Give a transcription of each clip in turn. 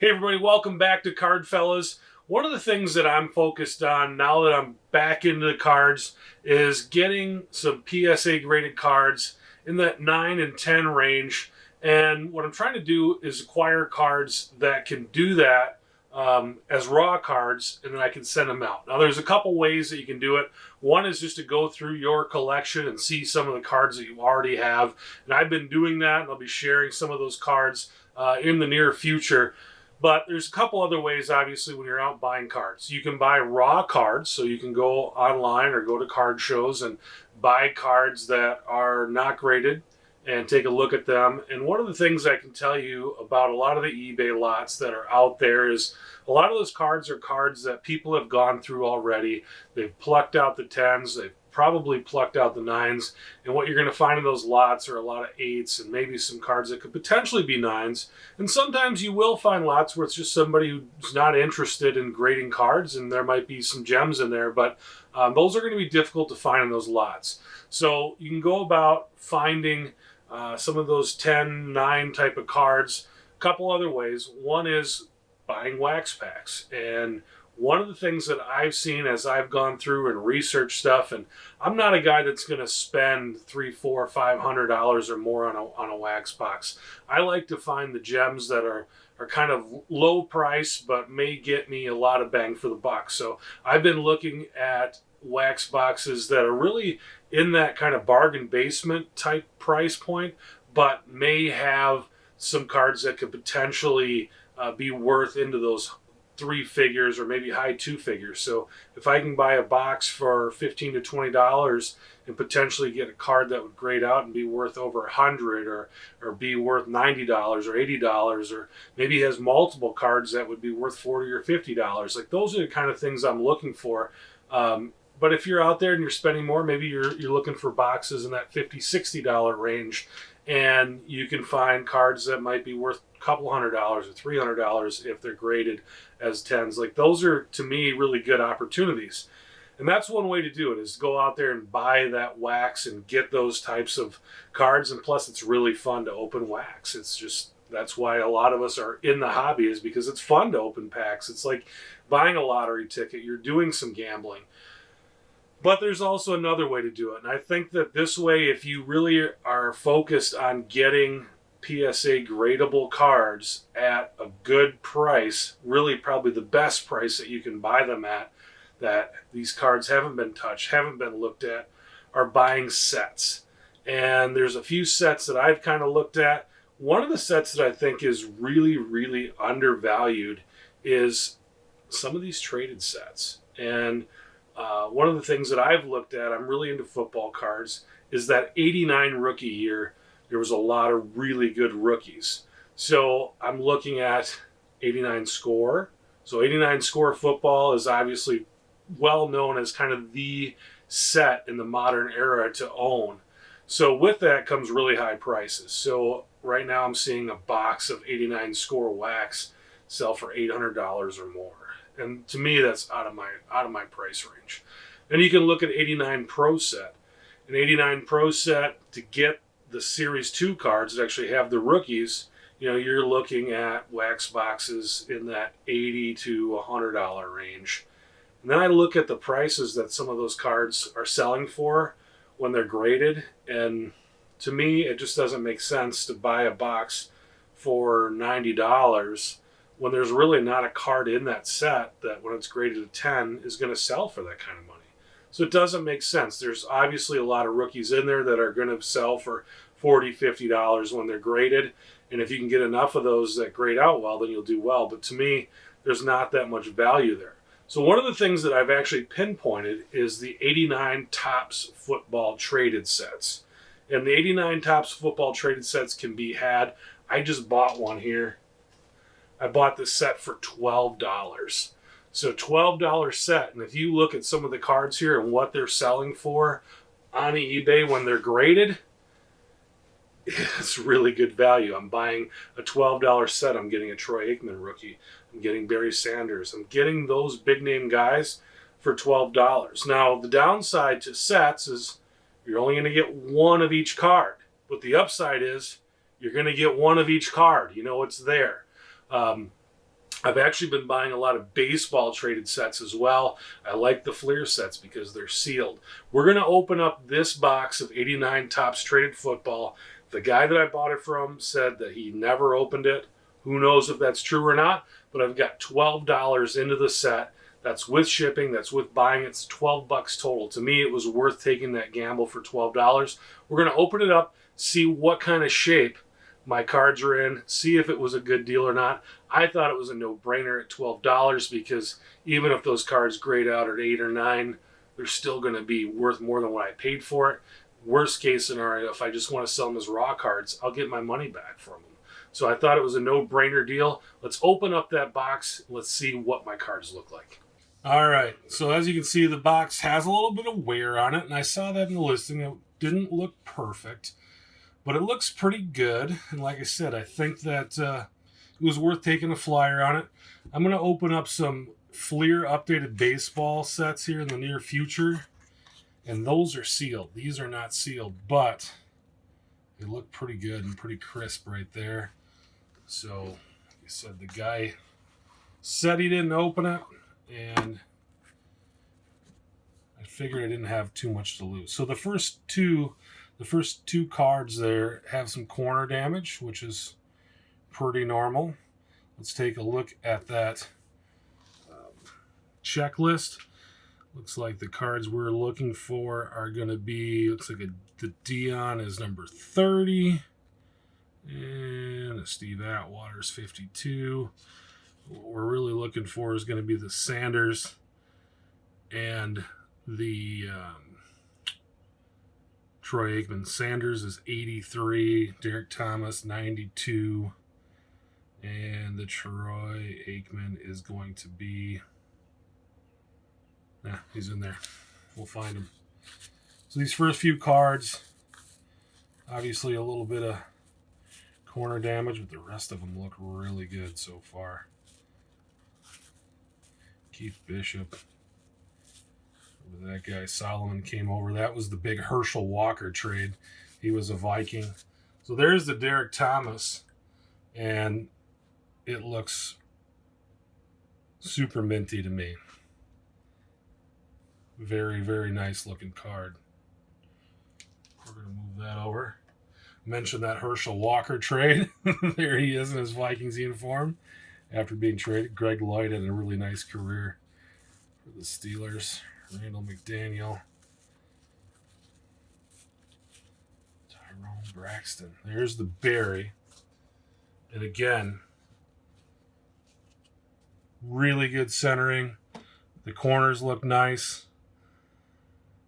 Hey everybody, welcome back to Card Fellas. One of the things that I'm focused on now that I'm back into the cards is getting some PSA graded cards in that 9 and 10 range. And what I'm trying to do is acquire cards that can do that as raw cards, and then I can send them out. Now there's a couple ways that you can do it. One is just to go through your collection and see some of the cards that you already have. And I've been doing that, and I'll be sharing some of those cards in the near future. But there's a couple other ways, obviously, when you're out buying cards. You can buy raw cards, so you can go online or go to card shows and buy cards that are not graded and take a look at them. And one of the things I can tell you about a lot of the eBay lots that are out there is a lot of those cards are cards that people have gone through already. They've plucked out the 10s, they've probably plucked out the 9s, and what you're going to find in those lots are a lot of 8s and maybe some cards that could potentially be 9s. And sometimes you will find lots where it's just somebody who's not interested in grading cards, and there might be some gems in there, but those are going to be difficult to find in those lots. So you can go about finding some of those 10, 9 type of cards a couple other ways. One is buying wax packs, and one of the things that I've seen as I've gone through and researched stuff, and I'm not a guy that's going to spend $300, $400, $500 or more on a wax box. I like to find the gems that are kind of low price, but may get me a lot of bang for the buck. So I've been looking at wax boxes that are really in that kind of bargain basement type price point, but may have some cards that could potentially be worth into those 3 figures or maybe high 2 figures. So if I can buy a box for $15 to $20 and potentially get a card that would grade out and be worth over $100 or be worth $90 or $80, or maybe has multiple cards that would be worth $40 or $50, like those are the kind of things I'm looking for. But if you're out there and you're spending more, maybe you're looking for boxes in that $50, $60 range, and you can find cards that might be worth a couple $100 or $300 if they're graded as 10s. Like those are, to me, really good opportunities. And that's one way to do it, is go out there and buy that wax and get those types of cards. And plus, it's really fun to open wax. It's just, that's why a lot of us are in the hobby, is because it's fun to open packs. It's like buying a lottery ticket. You're doing some gambling. But there's also another way to do it. And I think that this way, if you really are focused on getting PSA gradable cards at a good price, really probably the best price that you can buy them at, that these cards haven't been touched, haven't been looked at, are buying sets. And there's a few sets that I've kind of looked at. One of the sets that I think is really, really undervalued is some of these traded sets. And one of the things that I've looked at, I'm really into football cards, is that 89 rookie year, there was a lot of really good rookies. So I'm looking at 89 score. So 89 score football is obviously well known as kind of the set in the modern era to own. So with that comes really high prices. So right now I'm seeing a box of 89 score wax sell for $800 or more. And to me, that's out of my price range. Then you can look at 89 Pro set. An 89 Pro set, to get the Series 2 cards that actually have the rookies, you're looking at wax boxes in that $80 to $100 range. And then I look at the prices that some of those cards are selling for when they're graded, and to me, it just doesn't make sense to buy a box for $90 when there's really not a card in that set that, when it's graded a 10, is going to sell for that kind of money. So it doesn't make sense. There's obviously a lot of rookies in there that are going to sell for $40, $50 when they're graded. And if you can get enough of those that grade out well, then you'll do well. But to me, there's not that much value there. So one of the things that I've actually pinpointed is the 89 Topps football traded sets. And the 89 Topps football traded sets can be had. I just bought one here. I bought this set for $12. So $12 set. And if you look at some of the cards here and what they're selling for on eBay when they're graded, it's really good value. I'm buying a $12 set. I'm getting a Troy Aikman rookie. I'm getting Barry Sanders. I'm getting those big name guys for $12. Now, the downside to sets is you're only going to get one of each card. But the upside is you're going to get one of each card. You know it's there. I've actually been buying a lot of baseball traded sets as well. I like the Fleer sets because they're sealed. We're going to open up this box of 89 Topps Traded Football. The guy that I bought it from said that he never opened it. Who knows if that's true or not, but I've got $12 into the set. That's with shipping, that's with buying. It's 12 bucks total. To me, it was worth taking that gamble for $12. We're going to open it up, see what kind of shape my cards are in, see if it was a good deal or not. I thought it was a no-brainer at $12 because even if those cards grade out at 8 or 9, they're still going to be worth more than what I paid for it. Worst case scenario, if I just want to sell them as raw cards, I'll get my money back from them. So I thought it was a no-brainer deal. Let's open up that box. Let's see what my cards look like. All right, so as you can see, the box has a little bit of wear on it, and I saw that in the listing. It didn't look perfect, but it looks pretty good. And like I said, I think that it was worth taking a flyer on it. I'm going to open up some Fleer updated baseball sets here in the near future, and those are sealed. These are not sealed, but they look pretty good and pretty crisp right there. So, like I said, the guy said he didn't open it, and I figured I didn't have too much to lose. So the first two cards there have some corner damage, which is pretty normal. Let's take a look at that checklist. Looks like the cards we're looking for are going to be, looks like the Dion is number 30, and a Steve Atwater's 52. What we're really looking for is going to be the Sanders and the Troy Aikman. Sanders is 83, Derek Thomas 92, and the Troy Aikman is going to be, he's in there. We'll find him. So these first few cards, obviously a little bit of corner damage, but the rest of them look really good so far. Keith Bishop. That guy Solomon came over. That was the big Herschel Walker trade. He was a Viking. So there's the Derek Thomas, and it looks super minty to me. Very, very nice looking card. We're going to move that over. Mention that Herschel Walker trade. There he is in his Vikings uniform after being traded. Greg Lloyd had a really nice career for the Steelers. Randall McDaniel. Tyrone Braxton. There's the Barry. And again, really good centering. The corners look nice.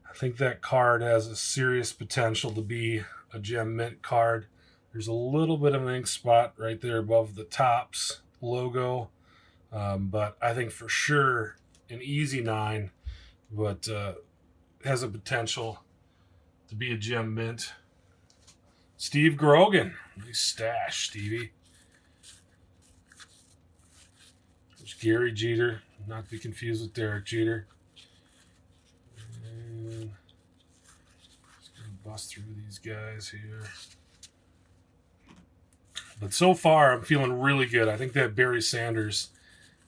I think that card has a serious potential to be a gem mint card. There's a little bit of an ink spot right there above the Topps logo. But I think for sure an easy 9, but has a potential to be a gem mint. Steve Grogan. Nice stash, Stevie. There's Gary Jeter. Not to be confused with Derek Jeter. And just going to bust through these guys here. But so far, I'm feeling really good. I think that Barry Sanders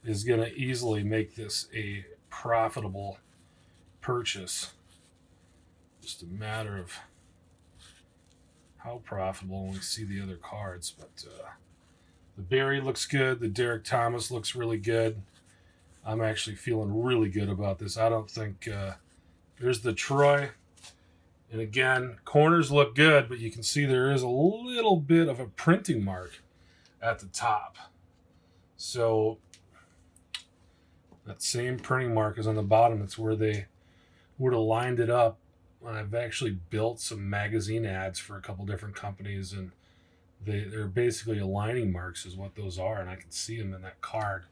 is going to easily make this a profitable purchase. Just a matter of how profitable when we see the other cards. But the Barry looks good. The Derek Thomas looks really good. I'm actually feeling really good about this. I don't think there's the Troy. And again, corners look good, but you can see there is a little bit of a printing mark at the top. So that same printing mark is on the bottom. It's where they would have lined it up. I've actually built some magazine ads for a couple different companies, and they're basically aligning marks is what those are, and I can see them in that card.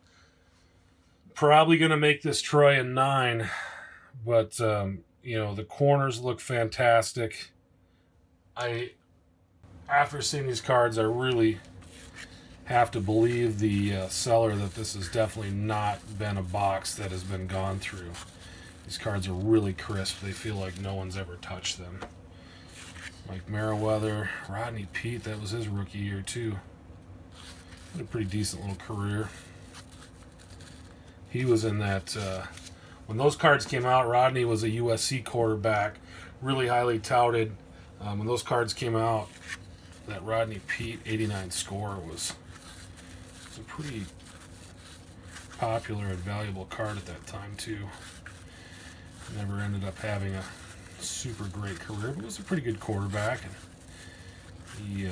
Probably going to make this Troy a 9, but the corners look fantastic. After seeing these cards, I really have to believe the seller that this has definitely not been a box that has been gone through. These cards are really crisp. They feel like no one's ever touched them. Mike Merriweather, Rodney Peete, that was his rookie year too. Had a pretty decent little career. He was in that, when those cards came out, Rodney was a USC quarterback, really highly touted. When those cards came out, that Rodney Peete 89 score was a pretty popular and valuable card at that time too. Never ended up having a super great career, but was a pretty good quarterback. And he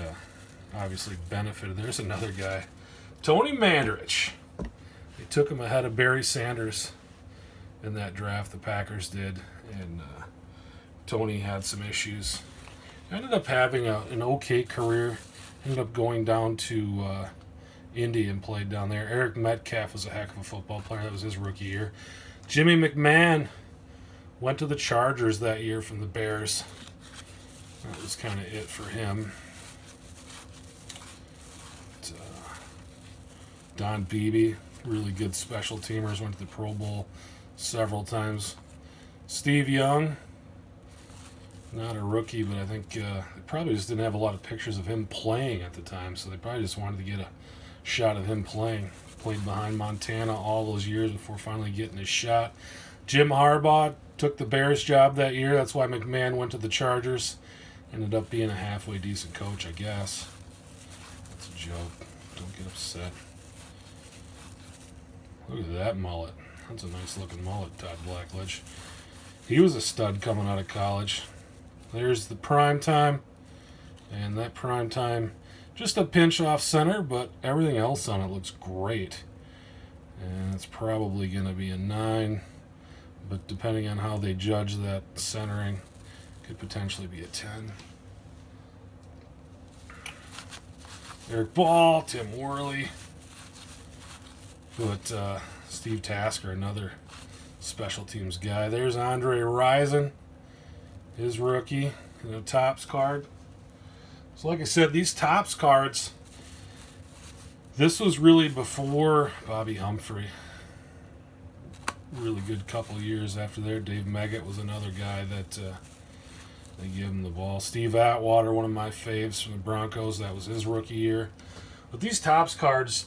obviously benefited. There's another guy, Tony Mandarich. They took him ahead of Barry Sanders in that draft, the Packers did, and Tony had some issues. Ended up having an okay career. Ended up going down to Indy and played down there. Eric Metcalf was a heck of a football player. That was his rookie year. Jimmy McMahon went to the Chargers that year from the Bears. That was kind of it for him. But, Don Beebe, really good special teamers, went to the Pro Bowl several times. Steve Young, not a rookie, but I think they probably just didn't have a lot of pictures of him playing at the time, so they probably just wanted to get a shot of him playing. Played behind Montana all those years before finally getting his shot. Jim Harbaugh took the Bears job that year. That's why McMahon went to the Chargers. Ended up being a halfway decent coach, I guess. That's a joke. Don't get upset. Look at that mullet. That's a nice looking mullet, Todd Blackledge. He was a stud coming out of college. There's the prime time. And that prime time, just a pinch off center, but everything else on it looks great. And it's probably going to be a 9. But depending on how they judge that centering, could potentially be a 10. Eric Ball, Tim Worley. But Steve Tasker, another special teams guy. There's Andre Rison, his rookie, Topps card. So like I said, these Topps cards, this was really before Bobby Humphrey. Really good couple years after there. Dave Meggett was another guy that they gave him the ball. Steve Atwater, one of my faves from the Broncos. That was his rookie year. But these Topps cards,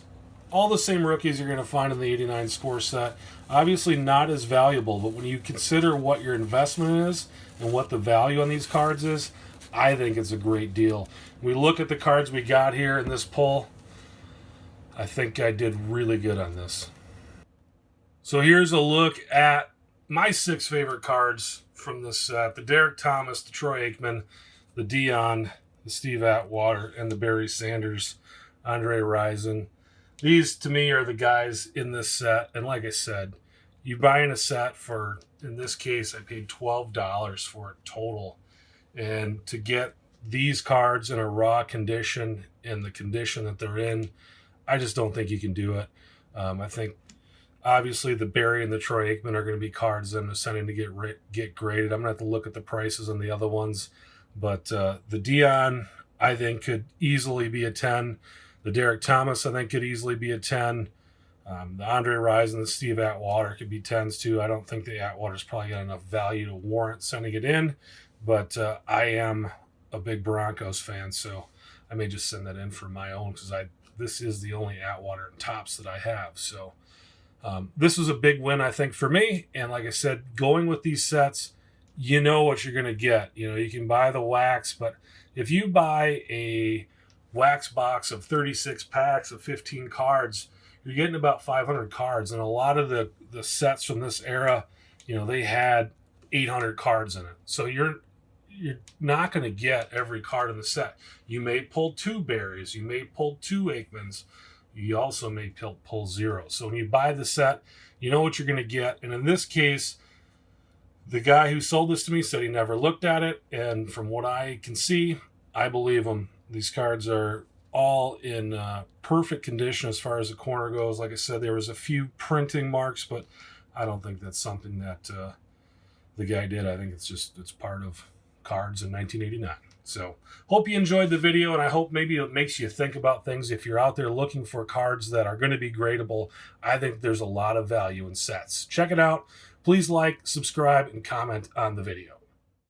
all the same rookies you're going to find in the 89 score set. Obviously not as valuable, but when you consider what your investment is and what the value on these cards is, I think it's a great deal. We look at the cards we got here in this pull. I think I did really good on this. So here's a look at my 6 favorite cards from this set. The Derek Thomas, the Troy Aikman, the Dion, the Steve Atwater, and the Barry Sanders, Andre Rison. These, to me, are the guys in this set. And like I said, you buying a set for, in this case, I paid $12 for it total. And to get these cards in a raw condition, in the condition that they're in, I just don't think you can do it. I think, obviously, the Barry and the Troy Aikman are going to be cards that I'm ascending to get graded. I'm going to have to look at the prices on the other ones. But the Dion, I think, could easily be a 10. The Derek Thomas, I think, could easily be a 10. The Andre Rison and the Steve Atwater could be 10s, too. I don't think the Atwater's probably got enough value to warrant sending it in. But I am a big Broncos fan, so I may just send that in for my own because this is the only Atwater and Topps that I have. So this was a big win, I think, for me. And like I said, going with these sets, you know what you're going to get. You can buy the wax, but if you buy a wax box of 36 packs of 15 cards, you're getting about 500 cards. And a lot of the sets from this era, they had 800 cards in it. So you're not going to get every card in the set. You may pull 2 Barrys. You may pull 2 Aikmans. You also may pull 0. So when you buy the set, you know what you're going to get. And in this case, the guy who sold this to me said he never looked at it. And from what I can see, I believe him. These cards are all in perfect condition as far as the corner goes. Like I said, there was a few printing marks, but I don't think that's something that the guy did. I think it's part of cards in 1989. So hope you enjoyed the video, and I hope maybe it makes you think about things. If you're out there looking for cards that are going to be gradable, I think there's a lot of value in sets. Check it out. Please like, subscribe, and comment on the video.